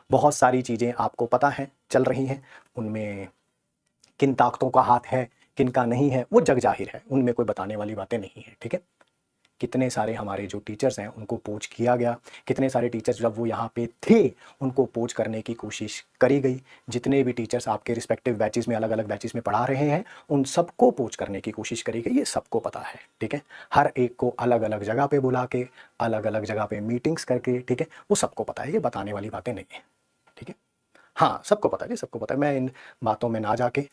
बहुत सारी चीज़ें आपको पता है चल रही हैं, उनमें किन ताकतों का हाथ है किन का नहीं है वो जग जाहिर है, उनमें कोई बताने वाली बातें नहीं है। ठीक है, कितने सारे हमारे जो टीचर्स हैं उनको पोच किया गया, कितने सारे टीचर्स जब वो यहाँ पे थे उनको पोच करने की कोशिश करी गई। जितने भी टीचर्स आपके रिस्पेक्टिव बैचेस में अलग अलग बैचेस में पढ़ा रहे हैं उन सबको पोच करने की कोशिश करी गई, ये सबको पता है। ठीक है, हर एक को अलग अलग जगह पे बुला के अलग अलग जगह पे मीटिंग्स करके, ठीक है, वो सबको पता है, ये बताने वाली बातें नहीं है। ठीक है, हाँ सबको पता है जी, सबको पता है। मैं इन बातों में ना जाके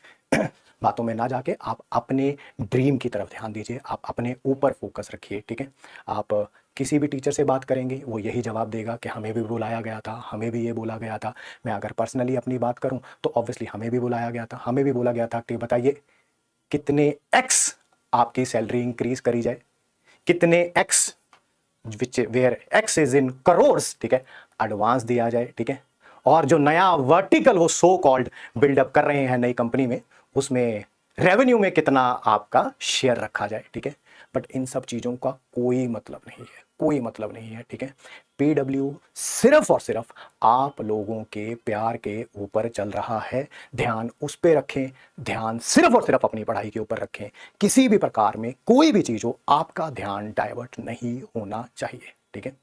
बातों में ना जाके आप अपने ड्रीम की तरफ ध्यान दीजिए, आप अपने ऊपर फोकस रखिए। ठीक है, आप किसी भी टीचर से बात करेंगे वो यही जवाब देगा कि हमें भी बुलाया गया था, हमें भी ये बोला गया था। मैं अगर पर्सनली अपनी बात करूं तो ऑब्वियसली हमें भी बुलाया गया था, हमें भी बोला गया था कि बताइए कितने एक्स आपकी सैलरी इंक्रीज करी जाए, कितने x which where x is in crores, ठीक है, एडवांस दिया जाए। ठीक है, और जो नया वर्टिकल वो सो कॉल्ड बिल्डअप कर रहे हैं नई कंपनी में, उसमें रेवेन्यू में कितना आपका शेयर रखा जाए। ठीक है, बट इन सब चीज़ों का कोई मतलब नहीं है, कोई मतलब नहीं है। ठीक है, पीडब्ल्यू सिर्फ और सिर्फ आप लोगों के प्यार के ऊपर चल रहा है, ध्यान उस पर रखें, ध्यान सिर्फ और सिर्फ अपनी पढ़ाई के ऊपर रखें। किसी भी प्रकार में कोई भी चीज़ हो आपका ध्यान डाइवर्ट नहीं होना चाहिए। ठीक है,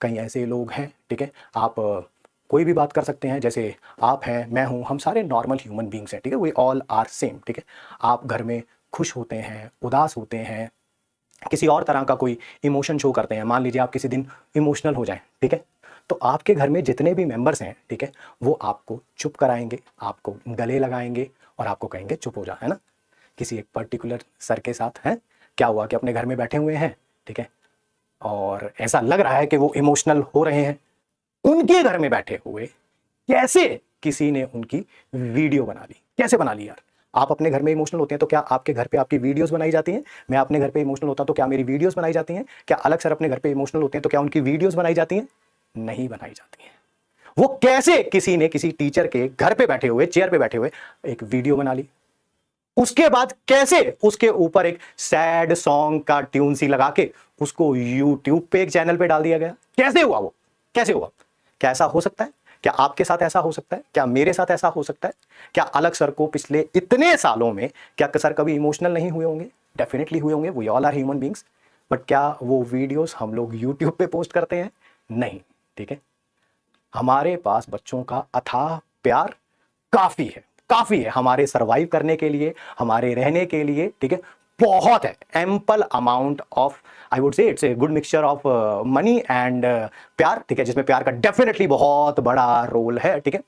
कई ऐसे लोग हैं, ठीक है, आप कोई भी बात कर सकते हैं, जैसे आप हैं, मैं हूं, हम सारे नॉर्मल ह्यूमन बींग्स हैं। ठीक है, वी ऑल आर सेम। ठीक है, आप घर में खुश होते हैं, उदास होते हैं, किसी और तरह का कोई इमोशन शो करते हैं, मान लीजिए आप किसी दिन इमोशनल हो जाएं, ठीक है, तो आपके घर में जितने भी मेंबर्स हैं, ठीक है, वो आपको चुप कराएंगे, आपको गले लगाएंगे और आपको कहेंगे चुप हो जा, है ना। किसी एक पर्टिकुलर सर के साथ है क्या हुआ कि अपने घर में बैठे हुए हैं, ठीक है, और ऐसा लग रहा है कि वो इमोशनल हो रहे हैं, उनके घर में बैठे हुए कैसे किसी ने उनकी वीडियो बना ली, कैसे बना ली यार। आप अपने घर में इमोशनल होते हैं तो क्या आपके घर पे आपकी वीडियोस बनाई जाती हैं? मैं अपने घर पे इमोशनल होता तो क्या मेरी वीडियोस बनाई जाती हैं? क्या अलग सर अपने घर पे इमोशनल होते हैं तो क्या उनकी वीडियोस बनाई जाती हैं? नहीं बनाई जाती हैं। वो कैसे किसी ने किसी टीचर के घर पे बैठे हुए, चेयर पे बैठे हुए एक वीडियो बना ली, उसके बाद कैसे उसके ऊपर एक सैड सॉन्ग का ट्यून सी लगा के उसको यूट्यूब पे एक चैनल पे डाल दिया गया। कैसे हुआ वो, कैसे हुआ? क्या ऐसा हो सकता है? क्या आपके साथ ऐसा हो सकता है? क्या मेरे साथ ऐसा हो सकता है? क्या अलग सर को पिछले इतने सालों में क्या सर कभी इमोशनल नहीं हुए होंगे? डेफिनेटली हुए होंगे, we all are human beings. But क्या वो वीडियोस हम लोग यूट्यूब पे पोस्ट करते हैं? नहीं। ठीक है, हमारे पास बच्चों का अथाह प्यार काफी है, काफी है हमारे सरवाइव करने के लिए, हमारे रहने के लिए। ठीक है, बहुत है, ample amount of, I would say it's a good mixture of money and प्यार। ठीक है, जिसमें प्यार का डेफिनेटली बहुत बड़ा रोल है। ठीक है,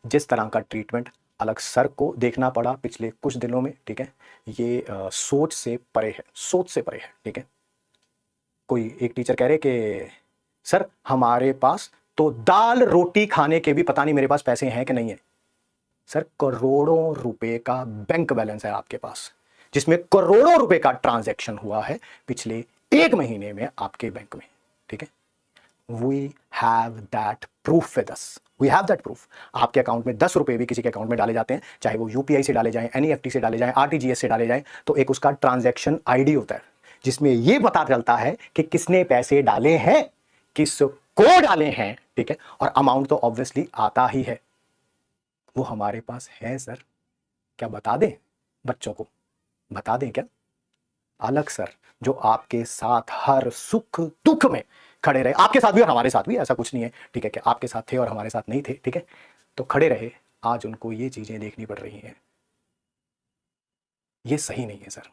जिस तरह का ट्रीटमेंट अलग सर को देखना पड़ा पिछले कुछ दिनों में, ठीक है, ये सोच से परे है, सोच से परे है। ठीक है, कोई एक टीचर कह रहे कि सर हमारे पास तो दाल रोटी खाने के भी पता नहीं मेरे पास पैसे हैं कि नहीं है। सर करोड़ों रुपए का बैंक बैलेंस है आपके पास, जिसमें करोड़ों रुपए का ट्रांजैक्शन हुआ है पिछले 1 महीने में आपके बैंक में। ठीक है, we have that proof with us, we have that proof. आपके अकाउंट में 10 रुपए भी किसी के अकाउंट में डाले जाते हैं, चाहे वो यूपीआई से डाले जाएं, एनईएफटी से डाले जाएं, आरटीजीएस से डाले जाएं, तो एक उसका ट्रांजैक्शन आईडी होता है जिसमें यह पता चलता है कि किसने पैसे डाले हैं, किसको डाले हैं। ठीक है, और अमाउंट तो ऑब्वियसली आता ही है। वो हमारे पास है सर, क्या बता दें बच्चों को, बता दें क्या? अलग सर जो आपके साथ हर सुख दुख में खड़े रहे, आपके साथ भी और हमारे साथ भी, ऐसा कुछ नहीं है, ठीक है, कि आपके साथ थे और हमारे साथ नहीं थे, ठीक है, तो खड़े रहे, आज उनको ये चीजें देखनी पड़ रही हैं। ये सही नहीं है सर,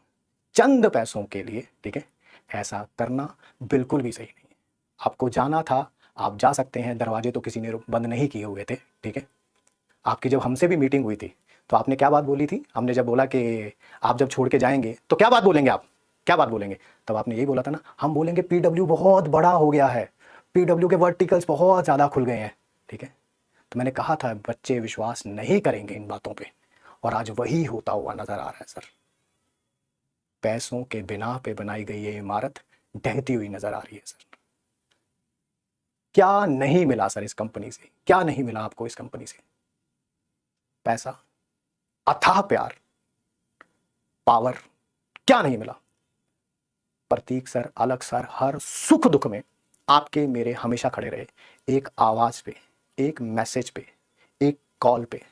चंद पैसों के लिए, ठीक है, ऐसा करना बिल्कुल भी सही नहीं है। आपको जाना था, आप जा सकते हैं, दरवाजे तो किसी ने बंद नहीं किए हुए थे। ठीक है, आपकी जब हमसे भी मीटिंग हुई थी तो आपने क्या बात बोली थी? हमने जब बोला कि आप जब छोड़ के जाएंगे तो क्या बात बोलेंगे, आप क्या बात बोलेंगे, तब आपने यही बोला था ना, हम बोलेंगे पीडब्ल्यू बहुत बड़ा हो गया है, पीडब्ल्यू के वर्टिकल्स बहुत ज़्यादा खुल गए हैं। ठीक है, तो मैंने कहा था बच्चे विश्वास नहीं करेंगे इन बातों पे, और आज वही होता हुआ नजर आ रहा है सर। पैसों के बिना पे बनाई गई ये इमारत ढहती हुई नजर आ रही है सर। क्या नहीं मिला सर इस कंपनी से, क्या नहीं मिला आपको इस कंपनी से? पैसा, अथाह प्यार, पावर, क्या नहीं मिला? प्रतीक सर, अलग सर हर सुख दुख में आपके मेरे हमेशा खड़े रहे, एक आवाज पे, एक मैसेज पे, एक कॉल पे।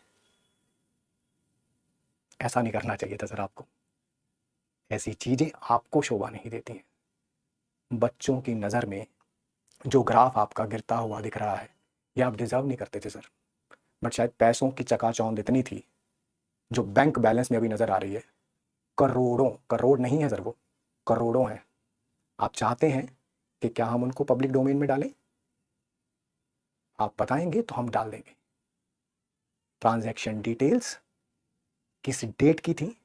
ऐसा नहीं करना चाहिए था सर आपको। ऐसी चीजें आपको शोभा नहीं देती हैं। बच्चों की नज़र में जो ग्राफ आपका गिरता हुआ दिख रहा है, ये आप डिजर्व नहीं करते थे सर। बट शायद पैसों की चकाचौंध इतनी थी, जो बैंक बैलेंस में अभी नजर आ रही है, करोड़ों, करोड़ नहीं है सर, वो करोड़ों है। आप चाहते हैं कि क्या हम उनको पब्लिक डोमेन में डालें? आप बताएंगे तो हम डाल देंगे। ट्रांजैक्शन डिटेल्स किस डेट की थी,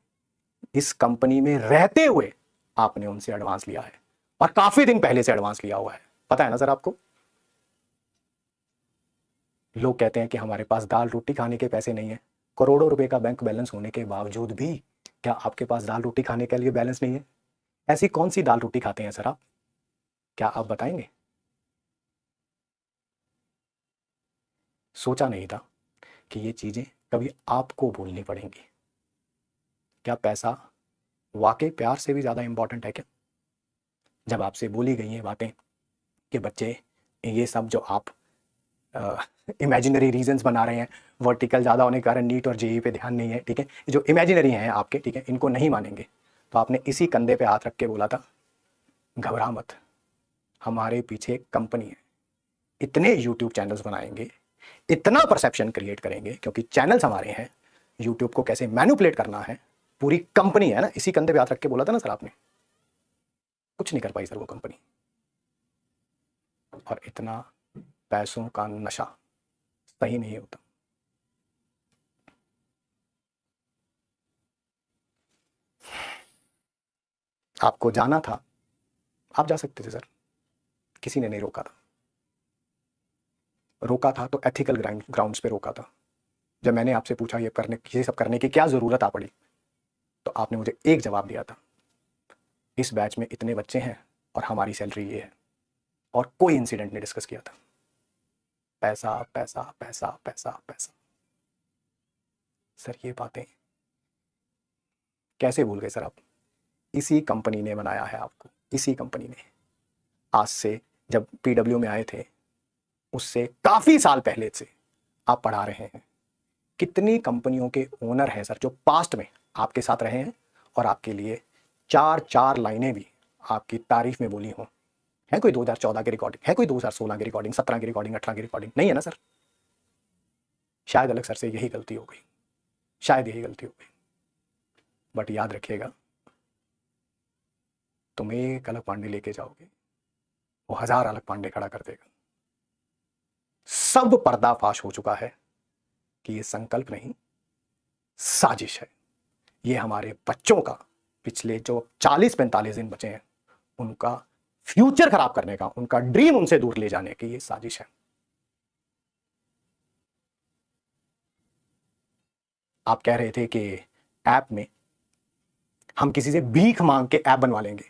इस कंपनी में रहते हुए आपने उनसे एडवांस लिया है, और काफी दिन पहले से एडवांस लिया हुआ है, पता है ना सर आपको। लोग कहते हैं कि हमारे पास दाल रोटी खाने के पैसे नहीं है। करोड़ों रुपए का बैंक बैलेंस होने के बावजूद भी क्या आपके पास दाल रोटी खाने के लिए बैलेंस नहीं है? ऐसी कौन सी दाल रोटी खाते हैं सर आप? क्या आप बताएंगे? सोचा नहीं था कि ये चीजें कभी आपको भूलनी पड़ेंगी। क्या पैसा वाकई प्यार से भी ज्यादा इंपॉर्टेंट है क्या? जब आपसे बोली गई हैं बातें कि बच्चे, ये सब जो आप इमेजिनरी रीजंस बना रहे हैं, वर्टिकल ज़्यादा होने के कारण नीट और जेई पे ध्यान नहीं है, ठीक है, जो इमेजिनरी हैं आपके, ठीक है, इनको नहीं मानेंगे, तो आपने इसी कंधे पे हाथ रख के बोला था, घबरा मत, हमारे पीछे एक कंपनी है, इतने यूट्यूब चैनल्स बनाएंगे, इतना परसेप्शन क्रिएट करेंगे, क्योंकि चैनल्स हमारे हैं, यूट्यूब को कैसे मैनिपुलेट करना है पूरी कंपनी है ना। इसी कंधे पे हाथ रख के बोला था ना सर आपने। कुछ नहीं कर पाई सर वो कंपनी। और इतना पैसों का नशा सही नहीं होता। आपको जाना था, आप जा सकते थे सर, किसी ने नहीं रोका था। रोका था तो एथिकल ग्राउंड्स पे रोका था। जब मैंने आपसे पूछा ये सब करने की क्या जरूरत आ पड़ी, तो आपने मुझे एक जवाब दिया था, इस बैच में इतने बच्चे हैं और हमारी सैलरी ये है, और कोई इंसिडेंट नहीं डिस्कस किया था। पैसा पैसा पैसा पैसा पैसा। सर ये बातें कैसे भूल गए सर आप? इसी कंपनी ने बनाया है आपको, इसी कंपनी ने। आज से जब पीडब्ल्यू में आए थे, उससे काफी साल पहले से आप पढ़ा रहे हैं। कितनी कंपनियों के ओनर हैं सर जो पास्ट में आपके साथ रहे हैं और आपके लिए चार चार लाइनें भी आपकी तारीफ में बोली हों? है कोई 2014 की रिकॉर्डिंग, है कोई 2016 की रिकॉर्डिंग, 17 की रिकॉर्डिंग, 18 की रिकॉर्डिंग? नहीं है ना सर। शायद अलग सर से यही गलती हो गई, शायद यही गलती हो गई। बट याद रखिएगा, तुम एक अलग पांडे लेके जाओगे, वो 1000 अलग पांडे खड़ा कर देगा। सब पर्दाफाश हो चुका है कि ये संकल्प नहीं, साजिश है। ये हमारे बच्चों का, पिछले जो 40-45 दिन बचे हैं, उनका फ्यूचर खराब करने का, उनका ड्रीम उनसे दूर ले जाने की ये साजिश है। आप कह रहे थे कि ऐप में हम किसी से भीख मांग के ऐप बनवा लेंगे।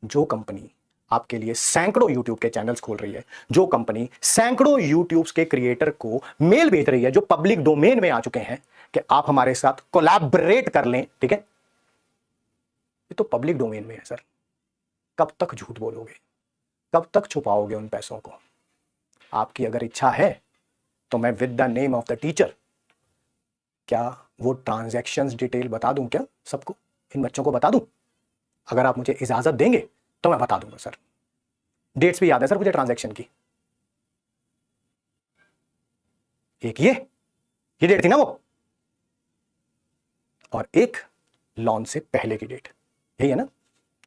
जो कंपनी आपके लिए सैकड़ों यूट्यूब के चैनल्स खोल रही है, जो कंपनी सैकड़ों यूट्यूब के क्रिएटर को मेल भेज रही है जो पब्लिक डोमेन में आ चुके हैं कि आप हमारे साथ कोलैबोरेट कर लें, ठीक है, ये तो पब्लिक डोमेन में है सर। कब तक झूठ बोलोगे, कब तक छुपाओगे उन पैसों को? आपकी अगर इच्छा है तो मैं with the name of the teacher, क्या वो ट्रांजैक्शंस डिटेल बता दूं क्या सबको, इन बच्चों को बता दूं? अगर आप मुझे इजाजत देंगे तो मैं बता दूंगा सर। डेट्स भी याद है सर मुझे ट्रांजैक्शन की। एक ये डेट थी ना वो, और एक लॉन्च से पहले की डेट, यही है ना,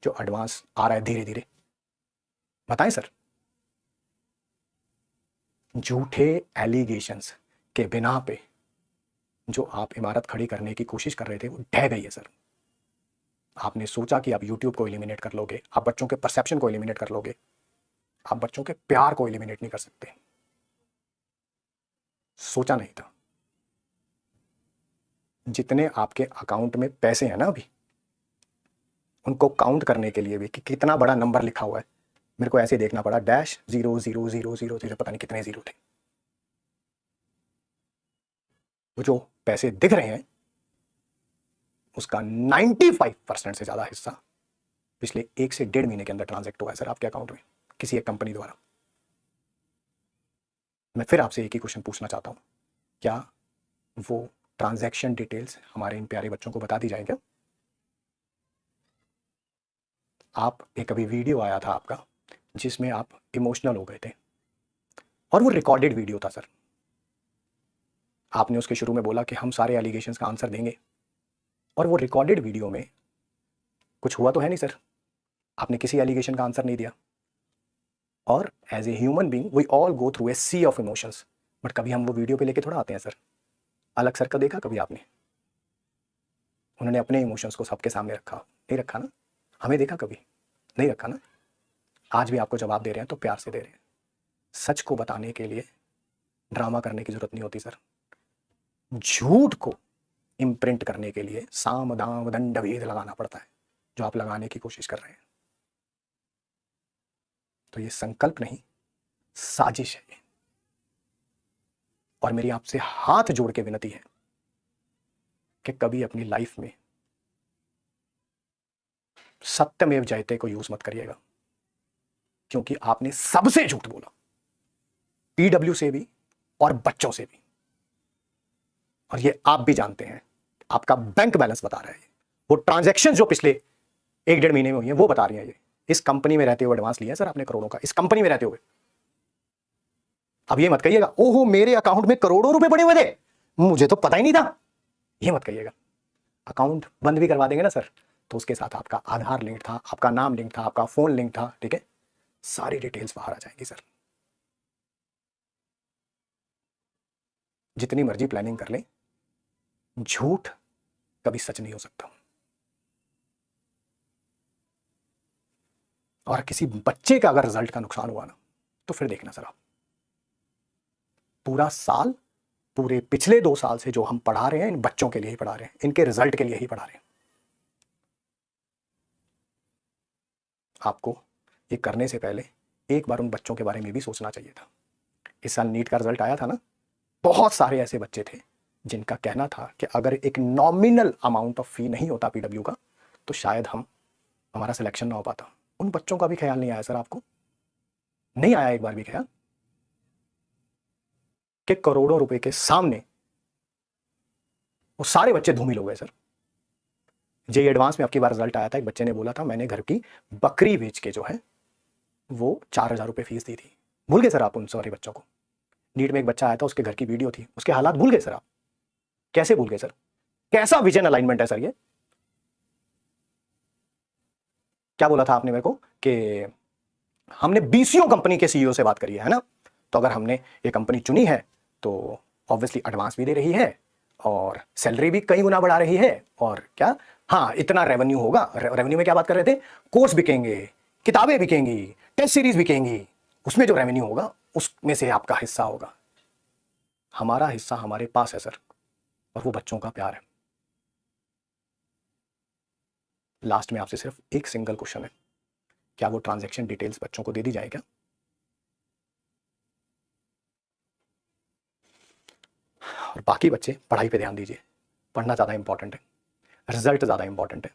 जो एडवांस आ रहा है धीरे धीरे। बताएं सर। झूठे एलिगेशंस के बिना पे जो आप इमारत खड़ी करने की कोशिश कर रहे थे, वो ढह गई है सर। आपने सोचा कि आप यूट्यूब को एलिमिनेट कर लोगे, आप बच्चों के परसेप्शन को एलिमिनेट कर लोगे, आप बच्चों के प्यार को एलिमिनेट नहीं कर सकते। सोचा नहीं था। जितने आपके अकाउंट में पैसे हैं ना अभी, उनको काउंट करने के लिए भी कि कितना बड़ा नंबर लिखा हुआ है, मेरे को ऐसे देखना पड़ा, डैश 00000, पता नहीं कितने जीरो थे। वो जो पैसे दिख रहे हैं उसका 95% से ज्यादा हिस्सा पिछले 1 से 1.5 महीने के अंदर ट्रांजैक्ट हुआ है सर आपके अकाउंट में किसी एक कंपनी द्वारा। मैं फिर आपसे एक ही क्वेश्चन पूछना चाहता हूँ, क्या वो ट्रांजैक्शन डिटेल्स हमारे इन प्यारे बच्चों को बता दी जाए क्या? आप एक अभी वीडियो आया था आपका जिसमें आप इमोशनल हो गए थे और वो रिकॉर्डेड वीडियो था सर। आपने उसके शुरू में बोला कि हम सारे एलिगेशंस का आंसर देंगे, और वो रिकॉर्डेड वीडियो में कुछ हुआ तो है नहीं सर, आपने किसी एलिगेशन का आंसर नहीं दिया। और as a human being we all go through a sea of emotions, but कभी हम वो वीडियो पे लेके थोड़ा आते हैं सर। अलग सर का देखा कभी आपने? उन्होंने अपने इमोशंस को सबके सामने रखा, नहीं रखा ना? हमें देखा कभी? नहीं रखा ना? आज भी आपको जवाब दे रहे हैं तो प्यार से दे रहे हैं। सच को बताने के लिए ड्रामा करने की जरूरत नहीं होती सर। झूठ को इम्प्रिंट करने के लिए साम दाम दंड भेद लगाना पड़ता है, जो आप लगाने की कोशिश कर रहे हैं। तो ये संकल्प नहीं, साजिश है। और मेरी आपसे हाथ जोड़ के विनती है कि कभी अपनी लाइफ में सत्यमेव जयते को यूज मत करिएगा, क्योंकि आपने सबसे झूठ बोला, पीडब्ल्यू से भी और बच्चों से भी। और ये आप भी जानते हैं, आपका बैंक बैलेंस बता रहा है, वो ट्रांजैक्शन जो पिछले 1-1.5 महीने में हुई है वो बता रही है। ये इस कंपनी में रहते हुए एडवांस लिया है सर आपने करोड़ों का, इस कंपनी में रहते हुए। अब ये मत कहिएगा ओहो मेरे अकाउंट में करोड़ों रुपए पड़े हुए थे, मुझे तो पता ही नहीं था, ये मत कहिएगा। अकाउंट बंद भी करवा देंगे ना सर, तो उसके साथ आपका आधार लिंक था, आपका नाम लिंक था, आपका फोन लिंक था, ठीक है, सारी डिटेल्स बाहर आ जाएंगी सर। जितनी मर्जी प्लानिंग कर लें, झूठ कभी सच नहीं हो सकता। और किसी बच्चे का अगर रिजल्ट का नुकसान हुआ ना, तो फिर देखना सर आप, पूरा साल, पूरे पिछले 2 साल से जो हम पढ़ा रहे हैं इन बच्चों के लिए ही पढ़ा रहे हैं, इनके रिजल्ट के लिए ही पढ़ा रहे हैं। आपको ये करने से पहले एक बार उन बच्चों के बारे में भी सोचना चाहिए था। इस साल नीट का रिजल्ट आया था ना, बहुत सारे ऐसे बच्चे थे जिनका कहना था कि अगर एक नॉमिनल अमाउंट ऑफ फी नहीं होता पीडब्ल्यू का, तो शायद हमारा सिलेक्शन ना हो पाता। उन बच्चों का भी ख्याल नहीं आया सर आपको? नहीं आया एक बार भी ख्याल कि करोड़ों रुपए के सामने वो सारे बच्चे धूमिल हो गए सर। जेई एडवांस में आपकी बार रिजल्ट आया था, एक बच्चे ने बोला था मैंने घर की बकरी बेच के जो है वो 4,000 रुपए फीस दी थी। भूल गए सर आप उन सारे बच्चों को? नीट में एक बच्चा आया था, उसके घर की वीडियो थी, उसके हालात भूल गए सर आप? कैसे भूल गए सर? कैसा विजन अलाइनमेंट है सर ये? क्या बोला था आपने मेरे को कि हमने बीसीओ कंपनी के सीईओ से बात करी है ना? तो अगर हमने ये कंपनी चुनी है तो ऑब्वियसली एडवांस भी दे रही है और सैलरी भी कई गुना बढ़ा रही है, और क्या, हाँ इतना रेवेन्यू होगा। रेवेन्यू में क्या बात कर रहे थे? कोर्स बिकेंगे, किताबें बिकेंगी, टेस्ट सीरीज बिकेंगी, उसमें जो रेवेन्यू होगा उसमें से आपका हिस्सा होगा। हमारा हिस्सा हमारे पास है सर, और वो बच्चों का प्यार है। लास्ट में आपसे सिर्फ एक सिंगल क्वेश्चन है, क्या वो ट्रांजैक्शन डिटेल्स बच्चों को दे दी जाए क्या? और बाकी बच्चे पढ़ाई पे ध्यान दीजिए, पढ़ना ज़्यादा इंपॉर्टेंट है, रिजल्ट ज़्यादा इंपॉर्टेंट है।